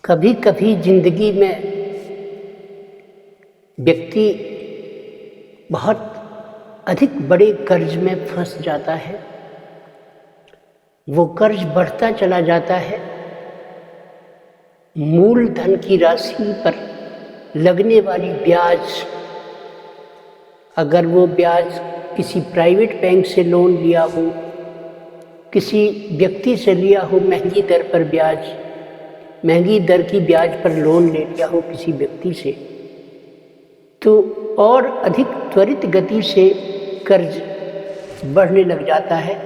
कभी कभी जिंदगी में व्यक्ति बहुत अधिक बड़े कर्ज में फंस जाता है। वो कर्ज बढ़ता चला जाता है। मूलधन की राशि पर लगने वाली ब्याज, अगर वो ब्याज किसी प्राइवेट बैंक से लोन लिया हो, किसी व्यक्ति से लिया हो महंगी दर पर ब्याज, महंगी दर की ब्याज पर लोन ले लिया हो किसी व्यक्ति से, तो और अधिक त्वरित गति से कर्ज बढ़ने लग जाता है।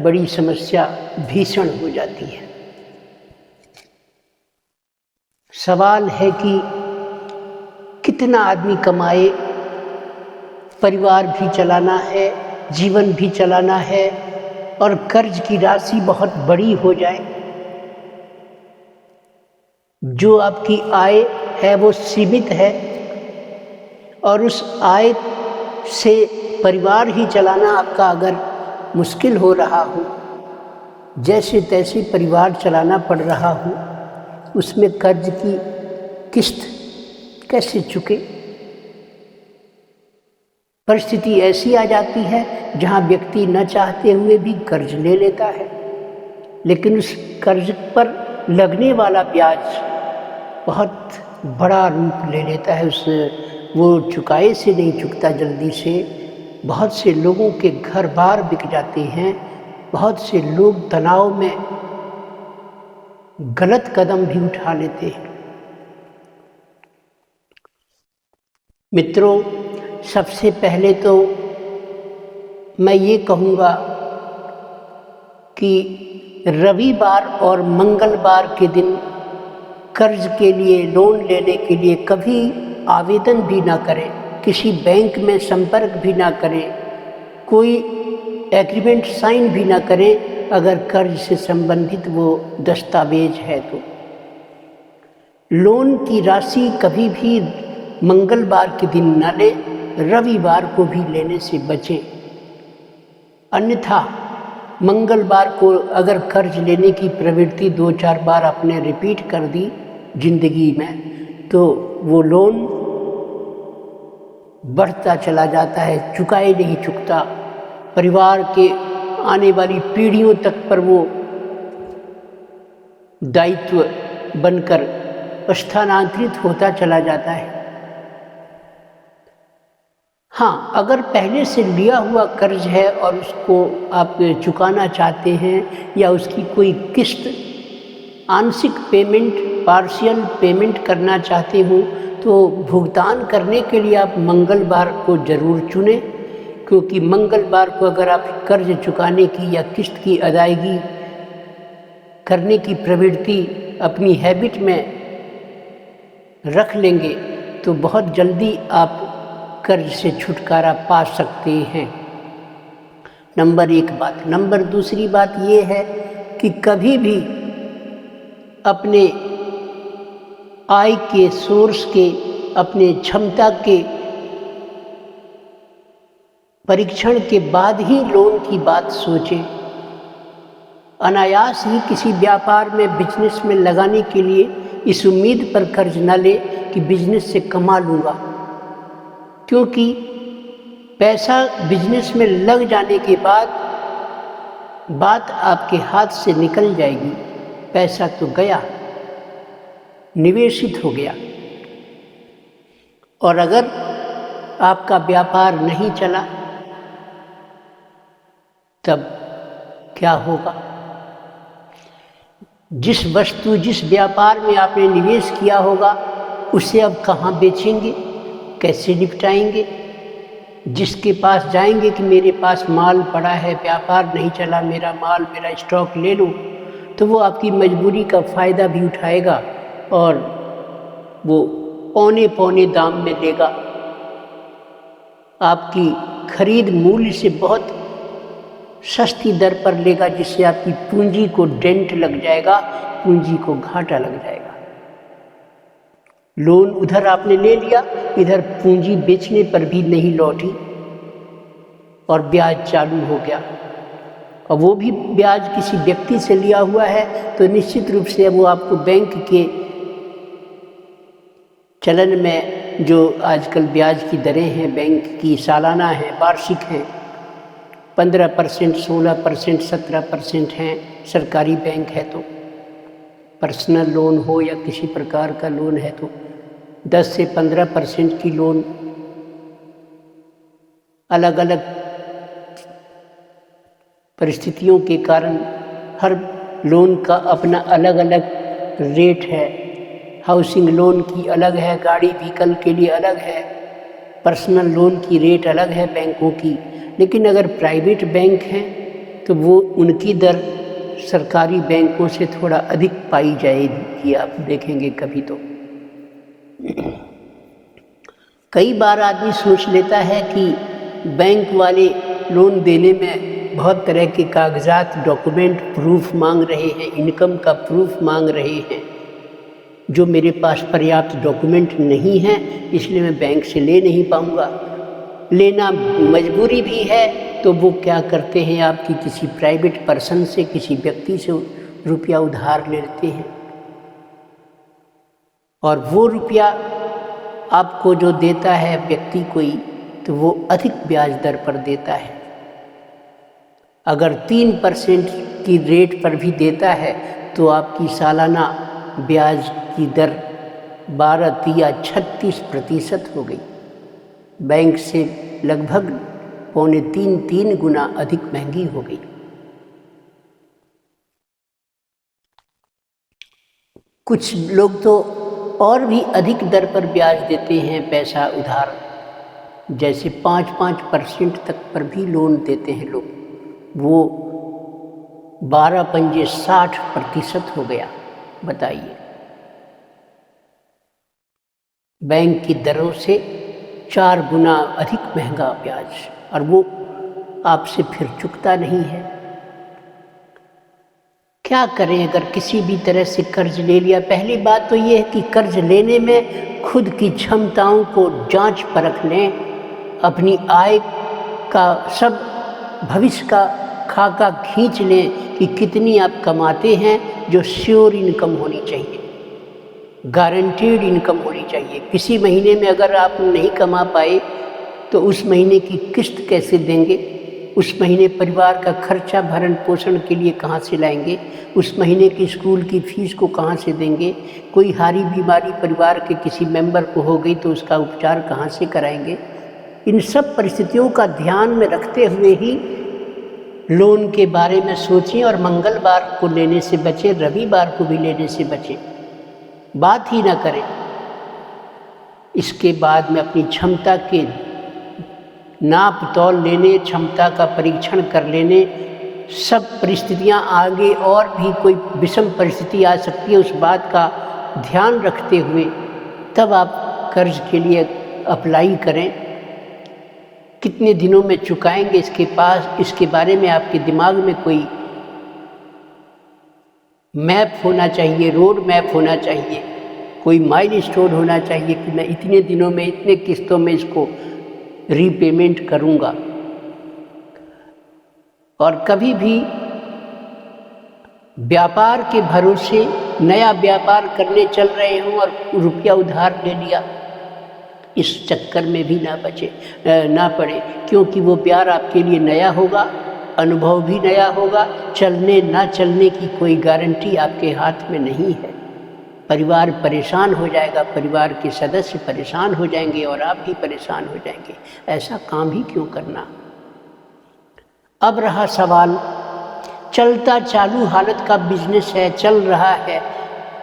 बड़ी समस्या भीषण हो जाती है। सवाल है कि कितना आदमी कमाए, परिवार भी चलाना है, जीवन भी चलाना है, और कर्ज की राशि बहुत बड़ी हो जाए। जो आपकी आय है वो सीमित है, और उस आय से परिवार ही चलाना आपका अगर मुश्किल हो रहा हो, जैसे तैसे परिवार चलाना पड़ रहा हो, उसमें कर्ज की किस्त कैसे चुके। परिस्थिति ऐसी आ जाती है जहां व्यक्ति न चाहते हुए भी कर्ज ले लेता है, लेकिन उस कर्ज पर लगने वाला ब्याज बहुत बड़ा रूप ले लेता है। वो चुकाए से नहीं चुकता जल्दी से। बहुत से लोगों के घर बार बिक जाते हैं। बहुत से लोग तनाव में गलत कदम भी उठा लेते हैं। मित्रों, सबसे पहले तो मैं ये कहूँगा कि रविवार और मंगलवार के दिन कर्ज के लिए, लोन लेने के लिए कभी आवेदन भी ना करें, किसी बैंक में संपर्क भी ना करें, कोई एग्रीमेंट साइन भी ना करें अगर कर्ज से संबंधित वो दस्तावेज है तो। लोन की राशि कभी भी मंगलवार के दिन न लें, रविवार को भी लेने से बचें। अन्यथा मंगलवार को अगर कर्ज लेने की प्रवृत्ति 2-4 बार आपने रिपीट कर दी जिंदगी में, तो वो लोन बढ़ता चला जाता है, चुकाए नहीं चुकता। परिवार के आने वाली पीढ़ियों तक पर वो दायित्व बनकर स्थानांतरित होता चला जाता है। हाँ, अगर पहले से लिया हुआ कर्ज है और उसको आप चुकाना चाहते हैं, या उसकी कोई किस्त आंशिक पेमेंट, पार्शियल पेमेंट करना चाहते हो, तो भुगतान करने के लिए आप मंगलवार को ज़रूर चुनें, क्योंकि मंगलवार को अगर आप कर्ज चुकाने की या किस्त की अदायगी करने की प्रवृत्ति अपनी हैबिट में रख लेंगे तो बहुत जल्दी आप कर्ज से छुटकारा पा सकते हैं। नंबर 1 बात। नंबर 2 बात ये है कि कभी भी अपने आय के सोर्स के, अपने क्षमता के परीक्षण के बाद ही लोन की बात सोचें। अनायास ही किसी व्यापार में, बिजनेस में लगाने के लिए इस उम्मीद पर कर्ज न ले कि बिजनेस से कमा लूँगा, क्योंकि पैसा बिजनेस में लग जाने के बाद बात आपके हाथ से निकल जाएगी। पैसा तो गया, निवेशित हो गया। और अगर आपका व्यापार नहीं चला तब क्या होगा? जिस वस्तु, जिस व्यापार में आपने निवेश किया होगा, उसे अब कहाँ बेचेंगे, कैसे निपटाएंगे? जिसके पास जाएंगे कि मेरे पास माल पड़ा है, व्यापार नहीं चला, मेरा माल, मेरा स्टॉक ले लो, तो वो आपकी मजबूरी का फ़ायदा भी उठाएगा और वो पौने पौने दाम में देगा। आपकी खरीद मूल्य से बहुत सस्ती दर पर लेगा, जिससे आपकी पूंजी को डेंट लग जाएगा, पूंजी को घाटा लग जाएगा। लोन उधर आपने ले लिया, इधर पूंजी बेचने पर भी नहीं लौटी और ब्याज चालू हो गया। और वो भी ब्याज किसी व्यक्ति से लिया हुआ है, तो निश्चित रूप से वो आपको बैंक के चलन में जो आजकल ब्याज की दरें हैं बैंक की, सालाना हैं, वार्षिक हैं, 15%, 16%, 17% हैं। सरकारी बैंक है तो, पर्सनल लोन हो या किसी प्रकार का लोन है तो 10 से 15% की लोन अलग अलग परिस्थितियों के कारण हर लोन का अपना अलग अलग रेट है। हाउसिंग लोन की अलग है, गाड़ी व्हीकल के लिए अलग है, पर्सनल लोन की रेट अलग है बैंकों की। लेकिन अगर प्राइवेट बैंक हैं तो वो उनकी दर सरकारी बैंकों से थोड़ा अधिक पाई जाएगी, आप देखेंगे कभी तो। कई बार आदमी सोच लेता है कि बैंक वाले लोन देने में बहुत तरह के कागजात, डॉक्यूमेंट, प्रूफ मांग रहे हैं, इनकम का प्रूफ मांग रहे हैं, जो मेरे पास पर्याप्त डॉक्यूमेंट नहीं है, इसलिए मैं बैंक से ले नहीं पाऊंगा। लेना मजबूरी भी है तो वो क्या करते हैं, आपकी किसी प्राइवेट पर्सन से, किसी व्यक्ति से रुपया उधार लेते हैं और वो रुपया आपको जो देता है व्यक्ति कोई, तो वो अधिक ब्याज दर पर देता है। अगर 3% की रेट पर भी देता है तो आपकी सालाना ब्याज की दर 12 या 36% हो गई। बैंक से लगभग 2.25-3 गुना अधिक महंगी हो गई। कुछ लोग तो और भी अधिक दर पर ब्याज देते हैं पैसा उधार, जैसे 5% तक पर भी लोन देते हैं लोग। वो 12 पंजे 60% हो गया, बताइए। बैंक की दरों से 4 गुना अधिक महंगा ब्याज, और वो आपसे फिर चुकता नहीं है। क्या करें अगर किसी भी तरह से कर्ज ले लिया? पहली बात तो ये है कि कर्ज लेने में खुद की क्षमताओं को जांच परख लें, अपनी आय का सब भविष्य का खाका खींच लें कि कितनी आप कमाते हैं, जो श्योर इनकम होनी चाहिए, गारंटीड इनकम होनी चाहिए। किसी महीने में अगर आप नहीं कमा पाए तो उस महीने की किस्त कैसे देंगे? उस महीने परिवार का खर्चा भरण पोषण के लिए कहाँ से लाएंगे? उस महीने की स्कूल की फीस को कहाँ से देंगे? कोई हारी बीमारी परिवार के किसी मेंबर को हो गई तो उसका उपचार कहाँ से कराएंगे? इन सब परिस्थितियों का ध्यान में रखते हुए ही लोन के बारे में सोचें और मंगलवार को लेने से बचें, रविवार को भी लेने से बचें, बात ही ना करें। इसके बाद में अपनी क्षमता के नाप तौल लेने, क्षमता का परीक्षण कर लेने, सब परिस्थितियां आगे और भी कोई विषम परिस्थिति आ सकती है, उस बात का ध्यान रखते हुए तब आप कर्ज के लिए अप्लाई करें। कितने दिनों में चुकाएंगे इसके बारे में आपके दिमाग में कोई मैप होना चाहिए, रोड मैप होना चाहिए, कोई माइलस्टोन होना चाहिए कि मैं इतने दिनों में, इतने किस्तों में इसको रीपेमेंट करूंगा। और कभी भी व्यापार के भरोसे नया व्यापार करने चल रहे हों और रुपया उधार ले लिया, इस चक्कर में भी ना पड़े, क्योंकि वो प्यार आपके लिए नया होगा, अनुभव भी नया होगा, चलने ना चलने की कोई गारंटी आपके हाथ में नहीं है। परिवार परेशान हो जाएगा, परिवार के सदस्य परेशान हो जाएंगे और आप भी परेशान हो जाएंगे। ऐसा काम ही क्यों करना। अब रहा सवाल, चलता चालू हालत का बिजनेस है, चल रहा है,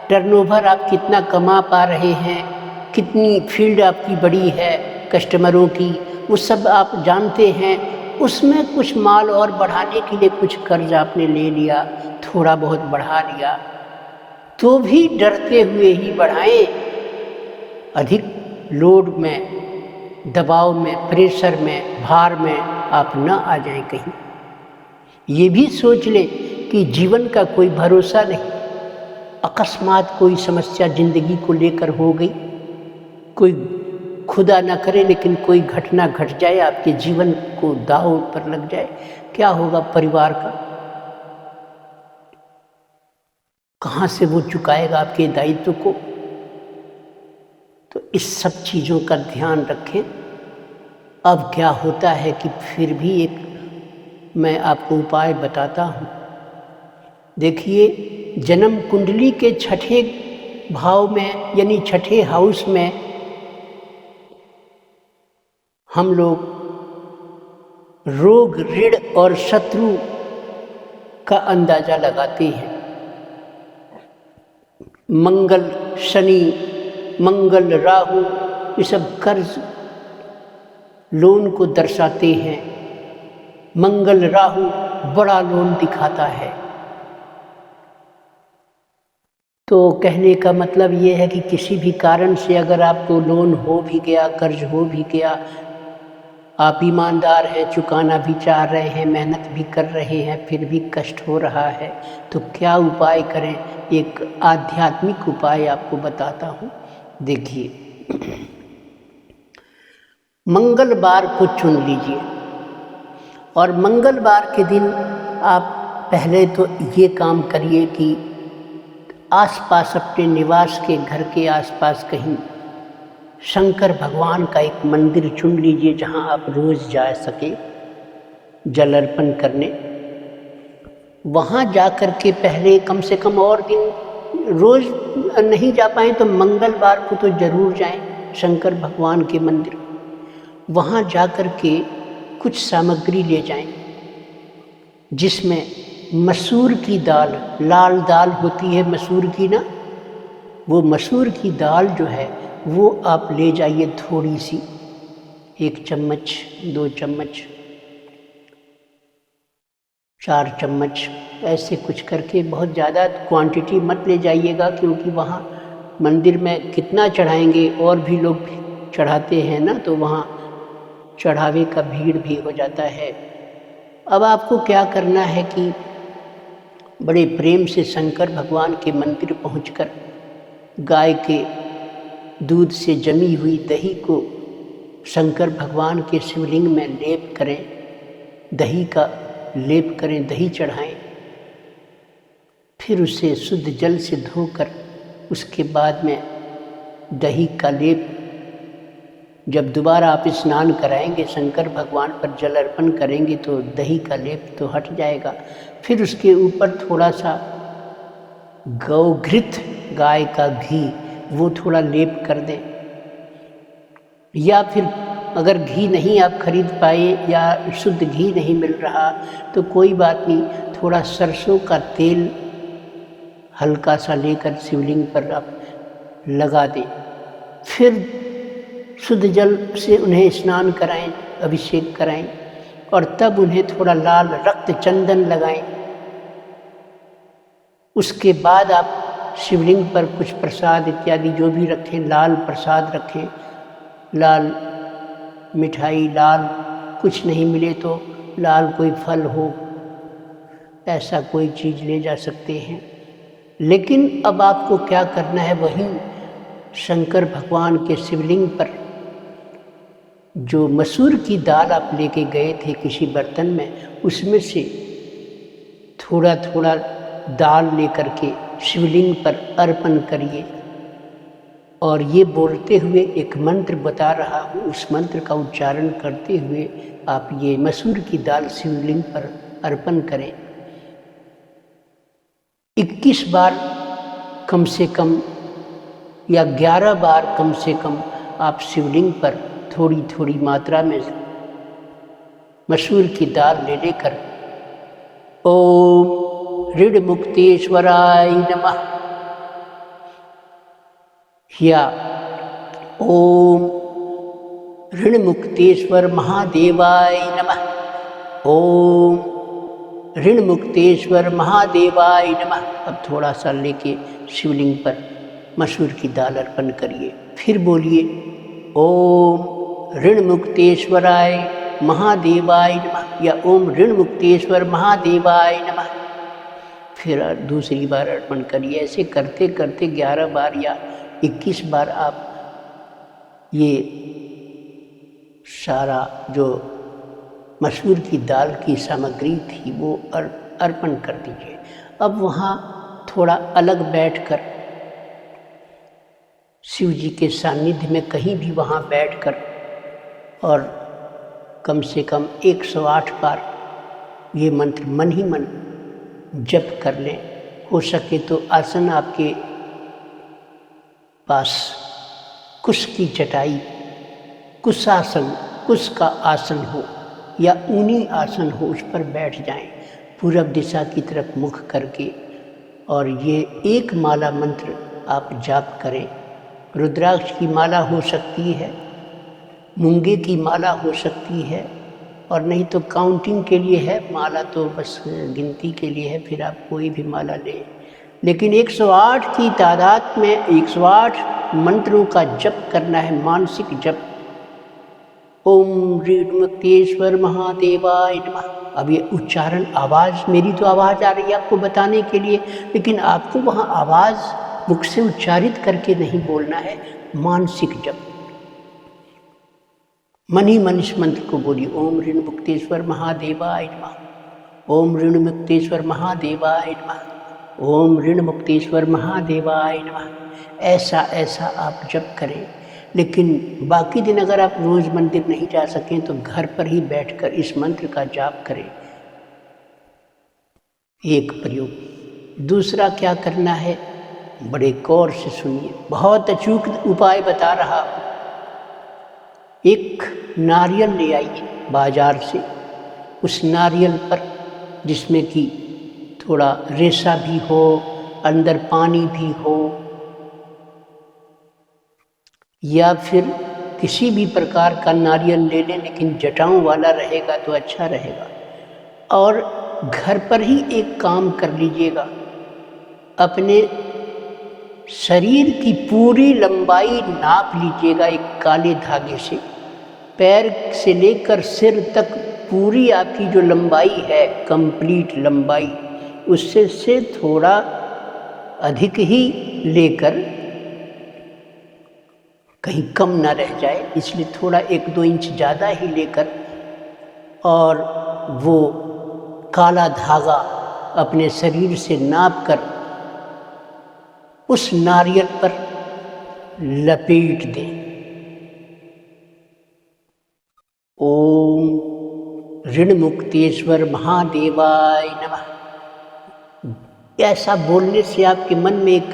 टर्नओवर आप कितना कमा पा रहे हैं, कितनी फील्ड आपकी बड़ी है कस्टमरों की, वो सब आप जानते हैं। उसमें कुछ माल और बढ़ाने के लिए कुछ कर्ज आपने ले लिया, थोड़ा बहुत बढ़ा लिया, तो भी डरते हुए ही बढ़ाएं। अधिक लोड में, दबाव में, प्रेशर में, भार में आप न आ जाएं कहीं। ये भी सोच लें कि जीवन का कोई भरोसा नहीं, अकस्मात कोई समस्या जिंदगी को लेकर हो गई, कोई खुदा ना करे लेकिन कोई घटना घट जाए, आपके जीवन को दांव पर लग जाए, क्या होगा परिवार का? कहाँ से वो चुकाएगा आपके दायित्व को? तो इस सब चीज़ों का ध्यान रखें। अब क्या होता है कि फिर भी एक मैं आपको उपाय बताता हूँ। देखिए, जन्म कुंडली के छठे भाव में यानी छठे हाउस में हम लोग रोग, ऋण और शत्रु का अंदाज़ा लगाते हैं। मंगल शनि, मंगल राहु, ये सब कर्ज लोन को दर्शाते हैं। मंगल राहु बड़ा लोन दिखाता है। तो कहने का मतलब ये है कि किसी भी कारण से अगर आपको लोन हो भी गया, कर्ज हो भी गया, आप ईमानदार हैं, चुकाना भी चाह रहे हैं, मेहनत भी कर रहे हैं, फिर भी कष्ट हो रहा है, तो क्या उपाय करें? एक आध्यात्मिक उपाय आपको बताता हूँ। देखिए, मंगलवार को चुन लीजिए और मंगलवार के दिन आप पहले तो ये काम करिए कि आसपास अपने निवास के घर के आसपास कहीं शंकर भगवान का एक मंदिर चुन लीजिए जहां आप रोज़ जा सके जल अर्पण करने। वहां जाकर के पहले कम से कम, और दिन रोज़ नहीं जा पाएँ तो मंगलवार को तो ज़रूर जाएं शंकर भगवान के मंदिर। वहां जाकर के कुछ सामग्री ले जाएं जिसमें मसूर की दाल, लाल दाल होती है मसूर की ना, वो मसूर की दाल जो है वो आप ले जाइए थोड़ी सी, 1 चम्मच, 2 चम्मच, 4 चम्मच, ऐसे कुछ करके। बहुत ज़्यादा क्वांटिटी मत ले जाइएगा क्योंकि वहाँ मंदिर में कितना चढ़ाएंगे, और भी लोग चढ़ाते हैं ना, तो वहाँ चढ़ावे का भीड़ भी हो जाता है। अब आपको क्या करना है कि बड़े प्रेम से शंकर भगवान के मंदिर पहुंचकर गाय के दूध से जमी हुई दही को शंकर भगवान के शिवलिंग में लेप करें, दही का लेप करें, दही चढ़ाएं, फिर उसे शुद्ध जल से धोकर उसके बाद में दही का लेप, जब दोबारा आप स्नान कराएंगे, शंकर भगवान पर जल अर्पण करेंगे तो दही का लेप तो हट जाएगा। फिर उसके ऊपर थोड़ा सा गौघृत, गाय का घी, वो थोड़ा लेप कर दें। या फिर अगर घी नहीं आप खरीद पाए या शुद्ध घी नहीं मिल रहा तो कोई बात नहीं, थोड़ा सरसों का तेल हल्का सा लेकर शिवलिंग पर आप लगा दें। फिर शुद्ध जल से उन्हें स्नान कराएं, अभिषेक कराएं और तब उन्हें थोड़ा लाल रक्त चंदन लगाएं। उसके बाद आप शिवलिंग पर कुछ प्रसाद इत्यादि जो भी रखें, लाल प्रसाद रखें, लाल मिठाई, लाल कुछ नहीं मिले तो लाल कोई फल हो, ऐसा कोई चीज़ ले जा सकते हैं। लेकिन अब आपको क्या करना है, वहीं शंकर भगवान के शिवलिंग पर जो मसूर की दाल आप लेके गए थे किसी बर्तन में, उसमें से थोड़ा थोड़ा दाल लेकर के शिवलिंग पर अर्पण करिए। और ये बोलते हुए एक मंत्र बता रहा हूँ, उस मंत्र का उच्चारण करते हुए आप ये मसूर की दाल शिवलिंग पर अर्पण करें। 21 बार कम से कम या 11 बार कम से कम आप शिवलिंग पर थोड़ी थोड़ी मात्रा में मसूर की दाल ले लेकर ओम ऋण मुक्तेश्वराय नमः या ओम ऋण मुक्तेश्वर महादेवाय नमः, ओम ऋण मुक्तेश्वर महादेवाय नमः। अब थोड़ा सा लेके शिवलिंग पर मसूर की दाल अर्पण करिए। फिर बोलिए ओम ऋण मुक्तेश्वराय महादेवाय नमः या ओम ऋण मुक्तेश्वर महादेवाय नमः। फिर दूसरी बार अर्पण करिए। ऐसे करते करते 11 बार या 21 बार आप ये सारा जो मसूर की दाल की सामग्री थी वो अर्पण कर दीजिए। अब वहाँ थोड़ा अलग बैठकर शिव जी के सानिध्य में कहीं भी वहाँ बैठकर और कम से कम 108 बार ये मंत्र मन ही मन जप कर लें। हो सके तो आसन आपके पास कुश की चटाई, कुशासन, कुश का आसन हो या ऊनी आसन हो, उस पर बैठ जाएं पूरब दिशा की तरफ मुख करके, और ये एक माला मंत्र आप जाप करें। रुद्राक्ष की माला हो सकती है, मूंगे की माला हो सकती है, और नहीं तो काउंटिंग के लिए है माला, तो बस गिनती के लिए है, फिर आप कोई भी माला लें। लेकिन 108 की तादाद में 108 मंत्रों का जप करना है, मानसिक जप। ओम ऋणमुक्तेश्वर महादेवाय नमः। अब ये उच्चारण, आवाज़, मेरी तो आवाज़ आ रही है आपको बताने के लिए, लेकिन आपको वहाँ आवाज़ मुख से उच्चारित करके नहीं बोलना है, मानसिक जप। मन ही मन इस मंत्र को बोलिए, ओम ऋणमुक्तेश्वर महादेवाय नमः, ओम ऋणमुक्तेश्वर महादेवाय नमः, ओम ऋणमुक्तेश्वर महादेवाय नमः। ऐसा ऐसा आप जप करें। लेकिन बाकी दिन अगर आप रोज़ मंदिर नहीं जा सकें तो घर पर ही बैठकर इस मंत्र का जाप करें। एक प्रयोग। दूसरा क्या करना है, बड़े गौर से सुनिए, बहुत अचूक उपाय बता रहा हूँ। एक नारियल ले आइए बाजार से, उस नारियल पर जिसमें कि थोड़ा रेशा भी हो, अंदर पानी भी हो, या फिर किसी भी प्रकार का नारियल ले लें, लेकिन जटाओं वाला रहेगा तो अच्छा रहेगा। और घर पर ही एक काम कर लीजिएगा, अपने शरीर की पूरी लंबाई नाप लीजिएगा एक काले धागे से, पैर से लेकर सिर तक पूरी आपकी जो लंबाई है, कंप्लीट लंबाई, उससे से थोड़ा अधिक ही लेकर, कहीं कम ना रह जाए, इसलिए थोड़ा 1-2 इंच ज़्यादा ही लेकर, और वो काला धागा अपने शरीर से नाप कर उस नारियल पर लपेट दें। ओम ऋणमुक्तेश्वर महादेवाय नमः। ऐसा बोलने से आपके मन में एक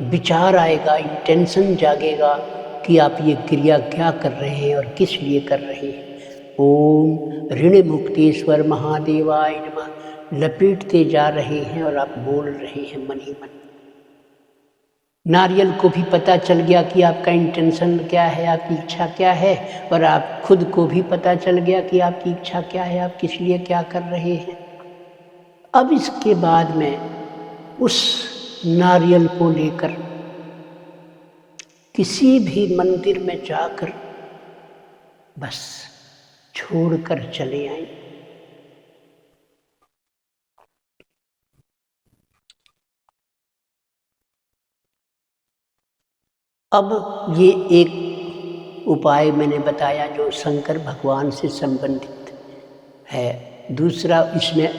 विचार आएगा, इंटेंशन जागेगा कि आप ये क्रिया क्या कर रहे हैं और किस लिए कर रहे हैं। ओम ऋणमुक्तेश्वर महादेवाय नमः लपेटते जा रहे हैं और आप बोल रहे हैं मन ही मन। नारियल को भी पता चल गया कि आपका इंटेंशन क्या है, आपकी इच्छा क्या है, और आप खुद को भी पता चल गया कि आपकी इच्छा क्या है, आप किस लिए क्या कर रहे हैं। अब इसके बाद में उस नारियल को लेकर किसी भी मंदिर में जाकर बस छोड़कर चले आए। अब ये एक उपाय मैंने बताया जो शंकर भगवान से संबंधित है। दूसरा इसमें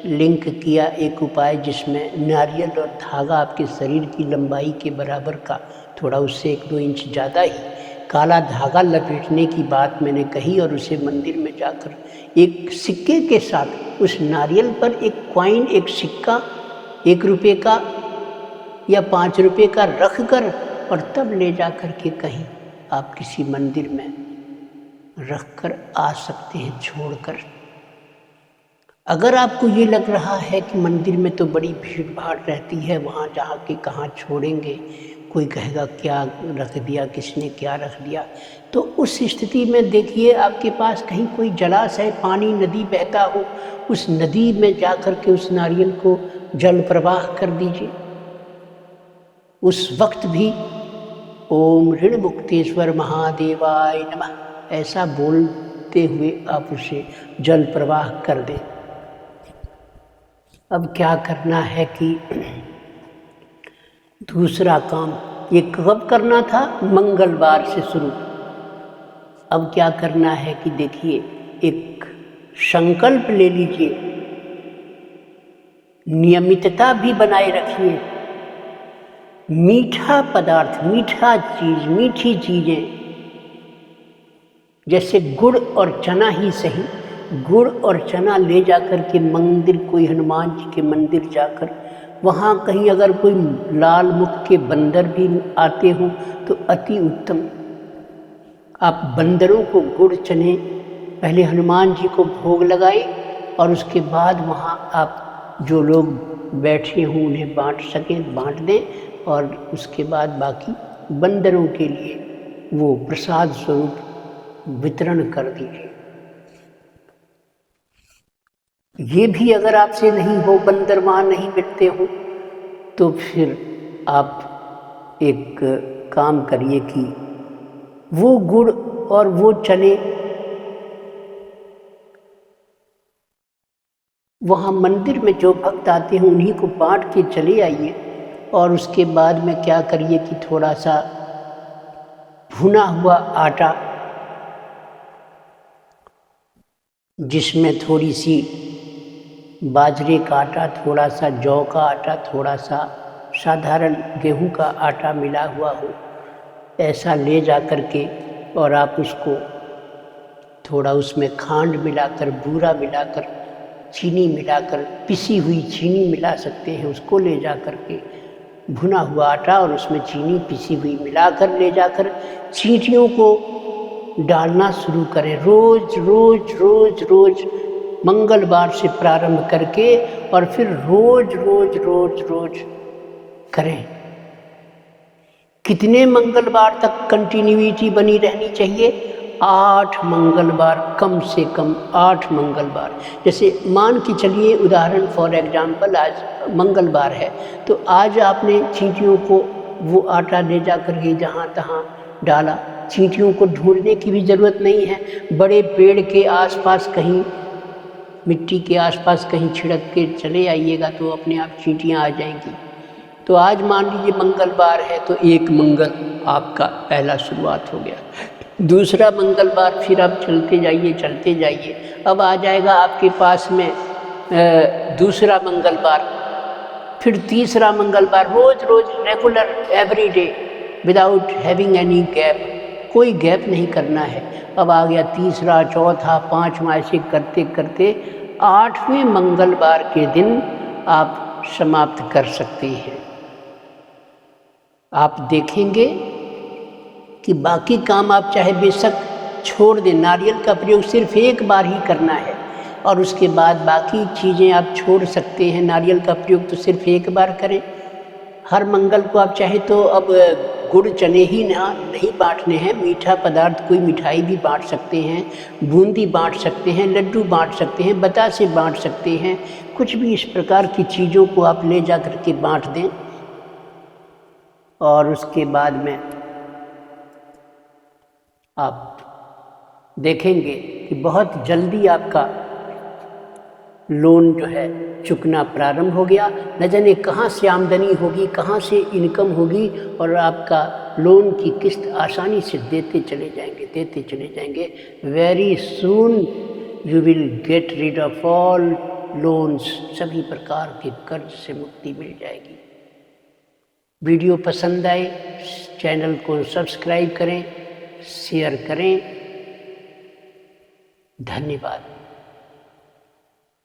लिंक किया एक उपाय जिसमें नारियल और धागा आपके शरीर की लंबाई के बराबर का, थोड़ा उससे 1-2 इंच ज़्यादा ही काला धागा लपेटने की बात मैंने कही, और उसे मंदिर में जाकर एक सिक्के के साथ उस नारियल पर एक कॉइन, एक सिक्का 1 रुपये का या 5 रुपये का रख कर, और तब ले जा कर के कहीं आप किसी मंदिर में रख कर आ सकते हैं छोड़कर। अगर आपको ये लग रहा है कि मंदिर में तो बड़ी भीड़ भाड़ रहती है, वहाँ जा के कहाँ छोड़ेंगे, कोई कहेगा क्या रख दिया, किसने क्या रख दिया, तो उस स्थिति में देखिए आपके पास कहीं कोई जलाशय, पानी, नदी बहता हो, उस नदी में जा कर के उस नारियल को जल प्रवाह कर दीजिए। उस वक्त भी ओम ऋणमुक्तेश्वर महादेवाय नमः ऐसा बोलते हुए आप उसे जल प्रवाह कर दें। अब क्या करना है कि दूसरा काम ये कब करना था, मंगलवार से शुरू। अब क्या करना है कि देखिए, एक संकल्प ले लीजिए, नियमितता भी बनाए रखिए। मीठा पदार्थ, मीठा चीज़, मीठी चीज़ें, जैसे गुड़ और चना ही सही, गुड़ और चना ले जाकर के मंदिर, कोई हनुमान जी के मंदिर जाकर, वहाँ कहीं अगर कोई लाल मुख के बंदर भी आते हों तो अति उत्तम। आप बंदरों को गुड़ चने पहले हनुमान जी को भोग लगाए और उसके बाद वहाँ आप जो लोग बैठे हों उन्हें बांट सकें, बांट दें, और उसके बाद बाकी बंदरों के लिए वो प्रसाद स्वरूप वितरण कर दीजिए। ये भी अगर आपसे नहीं हो, बंदर वहाँ नहीं मिलते हो, तो फिर आप एक काम करिए कि वो गुड़ और वो चने वहाँ मंदिर में जो भक्त आते हैं उन्हीं को बांट के चले आइए। और उसके बाद में क्या करिए कि थोड़ा सा भुना हुआ आटा, जिसमें थोड़ी सी बाजरे का आटा, थोड़ा सा जौ का आटा, थोड़ा सा साधारण गेहूं का आटा मिला हुआ हो, ऐसा ले जा कर के, और आप उसको थोड़ा उसमें खांड मिलाकर, बूरा मिलाकर, चीनी मिलाकर, पिसी हुई चीनी मिला सकते हैं, उसको ले जा कर के भुना हुआ आटा और उसमें चीनी पिसी हुई मिलाकर ले जाकर चींटियों को डालना शुरू करें। रोज रोज रोज रोज मंगलवार से प्रारंभ करके और फिर रोज रोज रोज रोज करें। कितने मंगलवार तक कंटिन्यूटी बनी रहनी चाहिए? 8 मंगलवार, कम से कम 8 मंगलवार। जैसे मान के चलिए, उदाहरण फॉर एग्जांपल, आज मंगलवार है तो आज आपने चींटियों को वो आटा ले जा कर के जहाँ तहाँ डाला। चींटियों को ढूंढने की भी ज़रूरत नहीं है, बड़े पेड़ के आसपास कहीं, मिट्टी के आसपास कहीं छिड़क के चले आइएगा तो अपने आप चींटियाँ आ जाएंगी। तो आज मान लीजिए मंगलवार है तो एक मंगल आपका पहला शुरुआत हो गया। दूसरा मंगलवार फिर आप चलते जाइए, अब आ जाएगा आपके पास में दूसरा मंगलवार, फिर तीसरा मंगलवार, रोज रोज regular everyday without having any gap, कोई गैप नहीं करना है। अब आ गया तीसरा, चौथा, पांचवा, ऐसे करते करते 8वें मंगलवार के दिन आप समाप्त कर सकते हैं। आप देखेंगे कि बाकी काम आप चाहे बेशक छोड़ दें, नारियल का प्रयोग सिर्फ एक बार ही करना है और उसके बाद बाकी चीज़ें आप छोड़ सकते हैं। नारियल का प्रयोग तो सिर्फ एक बार करें। हर मंगल को आप चाहे तो अब गुड़ चने ही नहीं बांटने हैं, मीठा पदार्थ कोई मिठाई भी बांट सकते हैं, बूंदी बांट सकते हैं, लड्डू बांट सकते हैं, बतासे बांट सकते हैं, कुछ भी इस प्रकार की चीज़ों को आप ले जा कर के बांट दें। और उसके बाद में आप देखेंगे कि बहुत जल्दी आपका लोन जो है चुकना प्रारंभ हो गया। न जाने कहाँ से आमदनी होगी, कहाँ से इनकम होगी, और आपका लोन की किस्त आसानी से देते चले जाएंगे। Very soon you will get rid of all loans, सभी प्रकार के कर्ज से मुक्ति मिल जाएगी। वीडियो पसंद आए चैनल को सब्सक्राइब करें, शेयर करें। धन्यवाद।